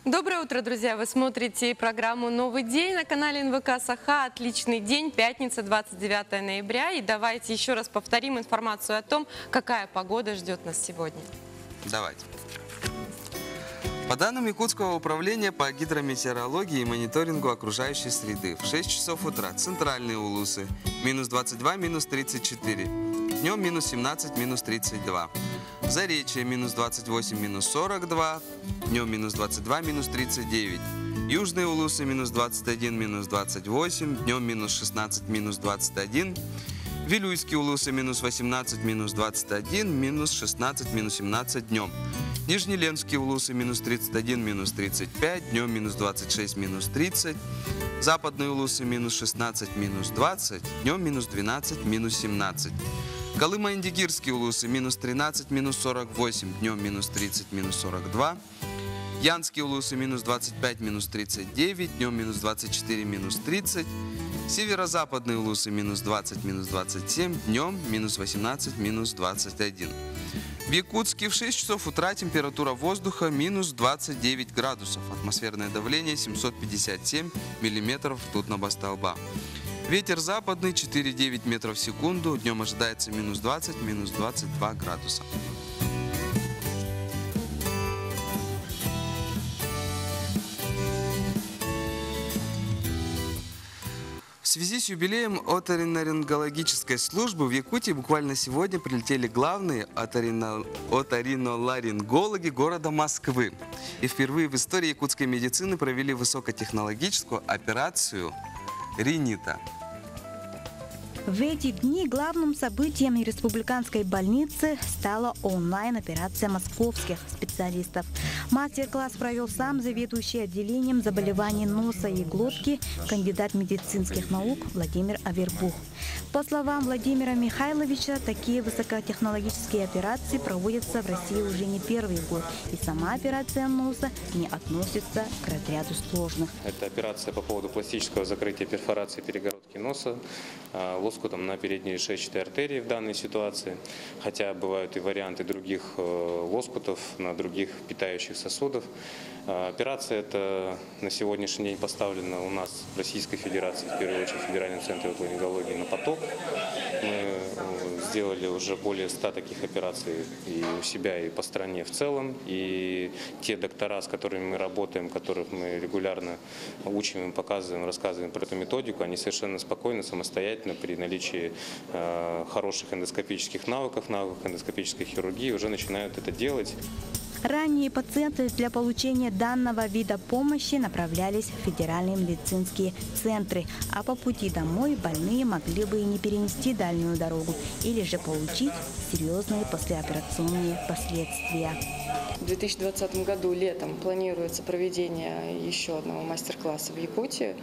Доброе утро, друзья! Вы смотрите программу «Новый день» на канале НВК Саха. Отличный день, пятница, 29 ноября. И давайте еще раз повторим информацию о том, какая погода ждет нас сегодня. Давайте. По данным Якутского управления по гидрометеорологии и мониторингу окружающей среды, в 6 часов утра центральные Улусы минус 22, минус 34, днем минус 17, минус 32. Заречье минус 28, минус 42, днем минус 22, минус 39. Южные Улусы минус 21, минус 28, днем минус 16, минус 21. Вилюйские Улусы минус 18, минус 21, минус 16, минус 17 днем. Нижнеленские Улусы минус 31, минус 35, днем минус 26, минус 30. Западные Улусы минус 16, минус 20, днем минус 12, минус 17. Колымо-Индигирские Улусы минус 13, минус 48, днем минус 30, минус 42. Янские Улусы минус 25, минус 39, днем минус 24, минус 30. Северо-западные Улусы минус 20, минус 27, днем минус 18, минус 21. В Якутске в 6 часов утра температура воздуха минус 29 градусов, атмосферное давление 757 миллиметров ртутного столба. Ветер западный 4,9 метров в секунду, днем ожидается минус 20, минус 22 градуса. В связи с юбилеем оторинolaryngологической службы в Якутии буквально сегодня прилетели главные оториноларингологи города Москвы. И впервые в истории якутской медицины провели высокотехнологическую операцию ринита. В эти дни главным событием республиканской больницы стала онлайн-операция московских специалистов. Мастер-класс провел сам заведующий отделением заболеваний носа и глотки, кандидат медицинских наук Владимир Авербух. По словам Владимира Михайловича, такие высокотехнологические операции проводятся в России уже не первый год. И сама операция носа не относится к разряду сложных. Это операция по поводу пластического закрытия перфорации перегородки носа лоскутом на передней решетчатой артерии в данной ситуации. Хотя бывают и варианты других лоскутов на других питающих сосудов. Операция эта на сегодняшний день поставлена у нас в Российской Федерации, в первую очередь в Федеральном центре отоларингологии, на поток. Мы сделали уже более 100 таких операций и у себя, и по стране в целом. И те доктора, с которыми мы работаем, которых мы регулярно учим, им показываем, рассказываем про эту методику, они совершенно спокойно, самостоятельно, при наличии хороших эндоскопических навыков эндоскопической хирургии уже начинают это делать. Ранее пациенты для получения данного вида помощи направлялись в федеральные медицинские центры, а по пути домой больные могли бы и не перенести дальнюю дорогу или же получить серьезные послеоперационные последствия. В 2020 году летом планируется проведение еще одного мастер-класса в Якутии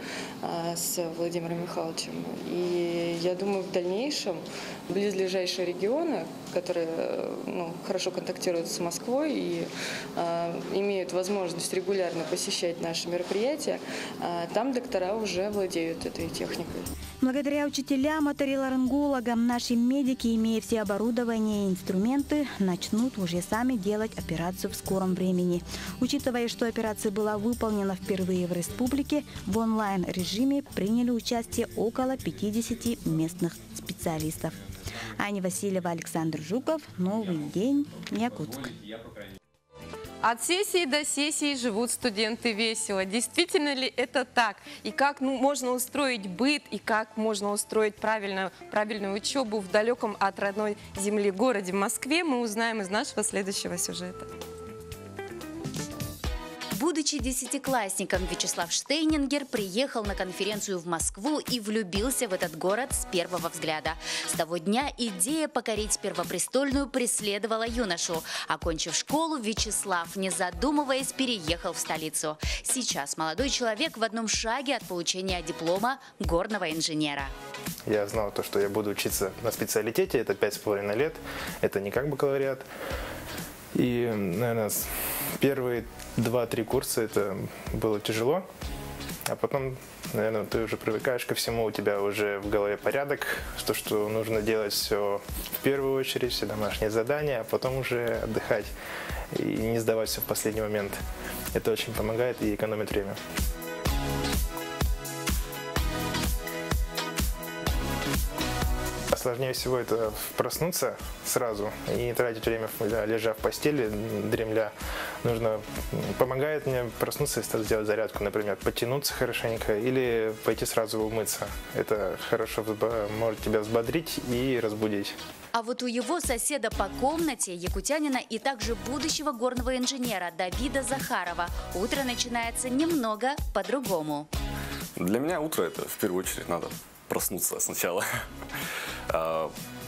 с Владимиром Михайловичем. И я думаю, в дальнейшем близлежащие регионы, которые хорошо контактируют с Москвой и имеют возможность регулярно посещать наши мероприятия, там доктора уже владеют этой техникой. Благодаря учителям, оториноларингологам, наши медики, имея все оборудование и инструменты, начнут уже сами делать операцию в скором времени. Учитывая, что операция была выполнена впервые в республике, в онлайн-режиме приняли участие около 50 местных специалистов. Аня Васильева, Александр Жуков. Новый день. Якутск. От сессии до сессии живут студенты весело. Действительно ли это так? И как можно устроить быт, и как можно устроить правильную учебу в далеком от родной земли городе Москве, мы узнаем из нашего следующего сюжета. Будучи десятиклассником, Вячеслав Штейнингер приехал на конференцию в Москву и влюбился в этот город с первого взгляда. С того дня идея покорить Первопрестольную преследовала юношу. Окончив школу, Вячеслав, не задумываясь, переехал в столицу. Сейчас молодой человек в одном шаге от получения диплома горного инженера. Я знал, что я буду учиться на специалитете, это 5,5 лет, это не как бакалавриат. И, наверное, первые 2-3 курса это было тяжело, а потом, наверное, ты уже привыкаешь ко всему, у тебя уже в голове порядок, что нужно делать все в первую очередь, все домашние задания, а потом уже отдыхать и не сдавать все в последний момент. Это очень помогает и экономит время. Сложнее всего это проснуться сразу и не тратить время, лежа в постели, дремля. Помогает мне проснуться и сделать зарядку, например, подтянуться хорошенько или пойти сразу умыться. Это хорошо может тебя взбодрить и разбудить. А вот у его соседа по комнате, якутянина и также будущего горного инженера Давида Захарова, утро начинается немного по-другому. Для меня утро это в первую очередь надо проснуться сначала.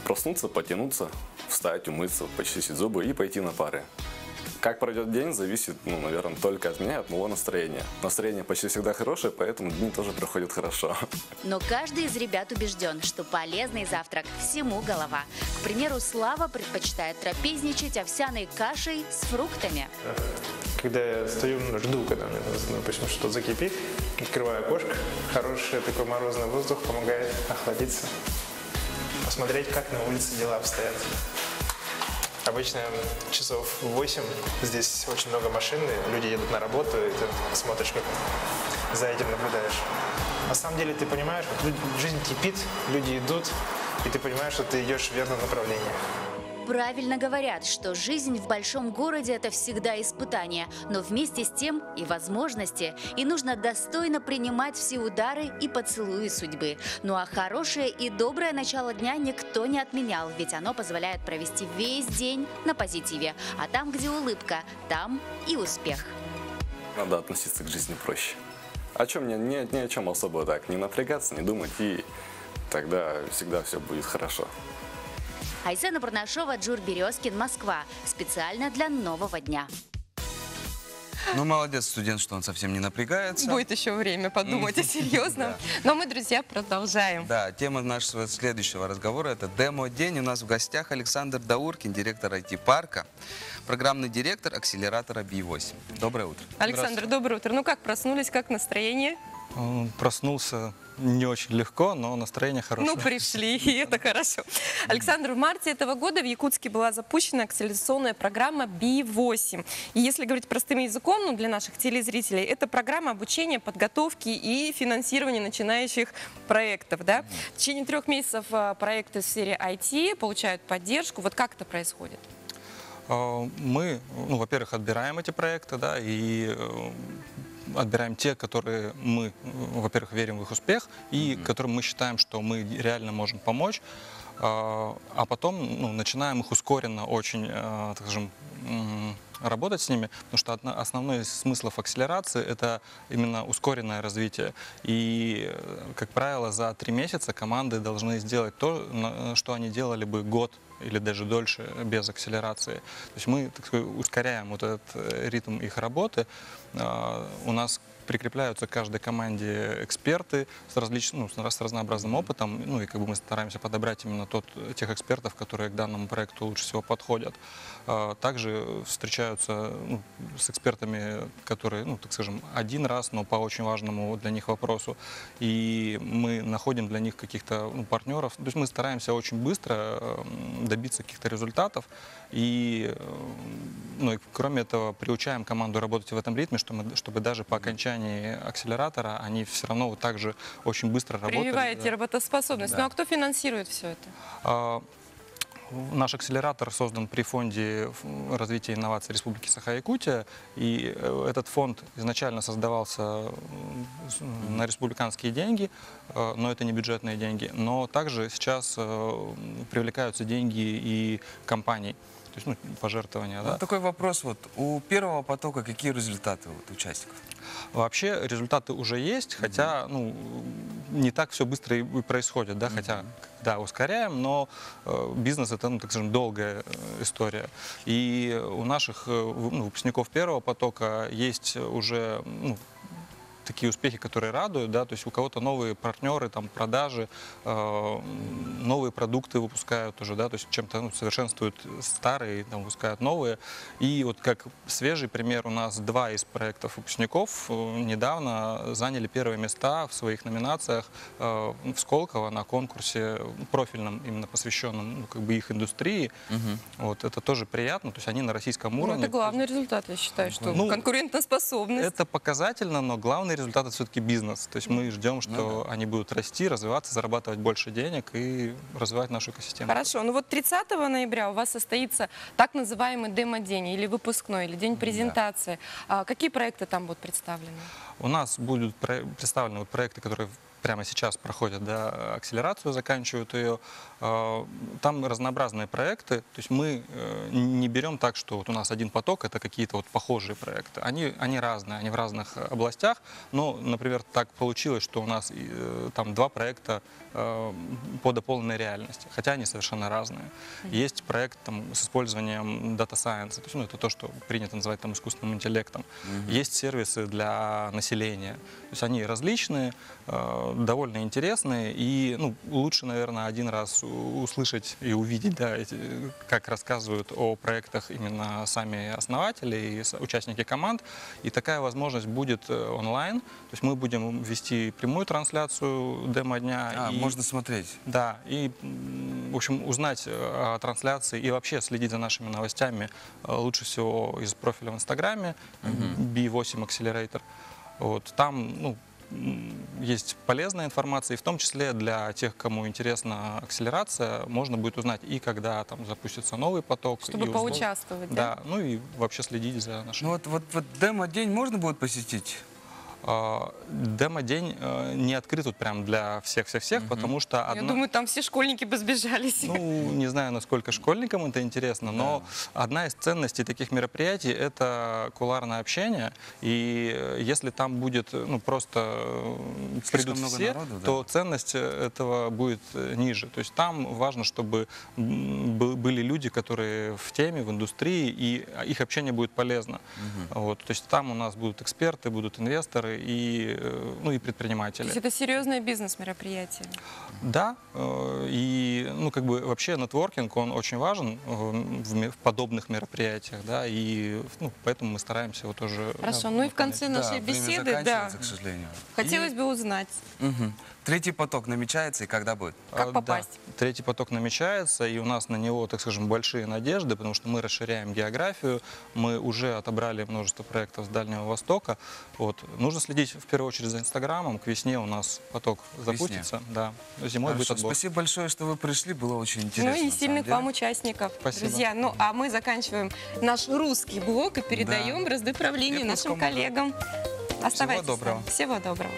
Проснуться, потянуться, встать, умыться, почистить зубы и пойти на пары. Как пройдет день, зависит, наверное, только от меня, от моего настроения. Настроение почти всегда хорошее, поэтому дни тоже проходят хорошо. Но каждый из ребят убежден, что полезный завтрак всему голова. К примеру, Слава предпочитает трапезничать овсяной кашей с фруктами. Когда я стою, жду, когда, допустим, что-то закипит, открываю окошко, хороший такой морозный воздух помогает охладиться, посмотреть, как на улице дела обстоят. Обычно часов 8, здесь очень много машин, люди едут на работу, и ты смотришь, как за этим наблюдаешь. На самом деле ты понимаешь, как жизнь кипит, люди идут, и ты понимаешь, что ты идешь в верном направлении. Правильно говорят, что жизнь в большом городе – это всегда испытание, но вместе с тем и возможности, и нужно достойно принимать все удары и поцелуи судьбы. Ну а хорошее и доброе начало дня никто не отменял, ведь оно позволяет провести весь день на позитиве. А там, где улыбка, там и успех. Надо относиться к жизни проще. О чем ни о чем особо так, не напрягаться, не думать и тогда всегда все будет хорошо. Айсена Барнашова, Джур Березкин, Москва. Специально для нового дня. Ну, молодец студент, что он совсем не напрягается. Будет еще время подумать о серьезном. Но мы, друзья, продолжаем. Да, тема нашего следующего разговора – это демо-день. У нас в гостях Александр Дауркин, директор IT-парка, программный директор акселератора B8. Доброе утро. Александр, доброе утро. Ну как, проснулись, как настроение? Проснулся не очень легко, но настроение хорошее. Ну, пришли, и это хорошо. Александр, в марте этого года в Якутске была запущена акселерационная программа B8. И если говорить простым языком, ну, для наших телезрителей, это программа обучения, подготовки и финансирования начинающих проектов. Да? В течение 3 месяцев проекты в сфере IT получают поддержку. Вот как это происходит? Мы, во-первых, отбираем эти проекты, да, и отбираем те, которые мы, во-первых, верим в их успех, и которым мы считаем, что мы реально можем помочь, а потом начинаем их ускоренно очень, так скажем, работать с ними, потому что основной из смыслов акселерации – это именно ускоренное развитие. И, как правило, за 3 месяца команды должны сделать то, что они делали бы год или даже дольше без акселерации. То есть мы, так сказать, ускоряем вот этот ритм их работы. У нас прикрепляются к каждой команде эксперты с разнообразным опытом, ну и как бы мы стараемся подобрать именно тех экспертов, которые к данному проекту лучше всего подходят. Также встречаются с экспертами, которые, так скажем, один раз, но по очень важному для них вопросу. И мы находим для них каких-то партнеров. То есть мы стараемся очень быстро добиться каких-то результатов. И кроме этого, приучаем команду работать в этом ритме, чтобы даже по окончании акселератора они все равно вот так же очень быстро работали. Прививаете работоспособность. Да. Ну а кто финансирует все это? Наш акселератор создан при фонде развития инноваций Республики Саха-Якутия, и этот фонд изначально создавался на республиканские деньги, но это не бюджетные деньги, но также сейчас привлекаются деньги и компаний. То есть, пожертвования. Вот да. Такой вопрос. У первого потока какие результаты участников? Вообще результаты уже есть, хотя не так все быстро и происходит. Да? Хотя, да, ускоряем, но бизнес — это, так скажем, долгая история. И у наших выпускников первого потока есть уже такие успехи, которые радуют, да, то есть у кого-то новые партнеры, там, продажи, новые продукты выпускают уже, да, то есть чем-то совершенствуют старые, там, выпускают новые. И вот как свежий пример, у нас 2 из проектов выпускников недавно заняли первые места в своих номинациях в Сколково на конкурсе профильном, именно посвященном как бы их индустрии. Вот, это тоже приятно, то есть они на российском уровне. Это главный результат, я считаю, что конкурентоспособность. Это показательно, но главный результат — это все-таки бизнес. То есть мы ждем, что они будут расти, развиваться, зарабатывать больше денег и развивать нашу экосистему. Хорошо. Ну вот 30 ноября у вас состоится так называемый демо-день или выпускной, или день презентации. Да. Какие проекты там будут представлены? У нас будут представлены проекты, которые прямо сейчас проходят, да, акселерацию, заканчивают ее. Там разнообразные проекты. То есть мы не берем так, что вот у нас один поток — это какие-то вот похожие проекты. Они разные, они в разных областях. Но, например, так получилось, что у нас там 2 проекта по дополненной реальности, хотя они совершенно разные. Есть проект там с использованием Data Science, то есть, это то, что принято называть там искусственным интеллектом. Есть сервисы для населения. То есть они различные, довольно интересные, и лучше, наверное, один раз услышать и увидеть, да, как рассказывают о проектах именно сами основатели и участники команд. И такая возможность будет онлайн. То есть мы будем вести прямую трансляцию демо-дня. Можно смотреть. Да, и, в общем, узнать о трансляции и вообще следить за нашими новостями лучше всего из профиля в Инстаграме B8 Accelerator. Вот, там, есть полезная информация, и в том числе для тех, кому интересна акселерация, можно будет узнать и когда там запустится новый поток. Чтобы поучаствовать, да? Да, и вообще следить за нашим. Вот демо-день можно будет посетить? Демо-день не открыт тут прям для всех-всех-всех, потому что... Я думаю, там все школьники бы сбежались. Ну, не знаю, насколько школьникам это интересно, но одна из ценностей таких мероприятий — это кулуарное общение. И если там будет, ну, просто придут много все, народу, да? то ценность этого будет ниже. То есть там важно, чтобы были люди, которые в теме, в индустрии, и их общение будет полезно. Вот. То есть там у нас будут эксперты, будут инвесторы и, ну, и предприниматели. То есть это серьезное бизнес-мероприятие? Да, и, ну, как бы вообще нетворкинг, он очень важен в подобных мероприятиях, да, и, ну, поэтому мы стараемся его тоже... Хорошо, ну и в конце нашей беседы, да, к сожалению. хотелось бы узнать. Третий поток намечается и когда будет? Как попасть? Да, третий поток намечается, и у нас на него, так скажем, большие надежды, потому что мы расширяем географию, мы уже отобрали множество проектов с Дальнего Востока. Вот. Нужно следить в первую очередь за Инстаграмом, к весне у нас поток запустится. Да. Зимой будет отбор. Спасибо большое, что вы пришли, было очень интересно. Ну и сильных вам участников, Спасибо. друзья. Ну а мы заканчиваем наш русский блок и передаем бразды правления нашим коллегам. Оставайтесь. Всего доброго. Всего доброго.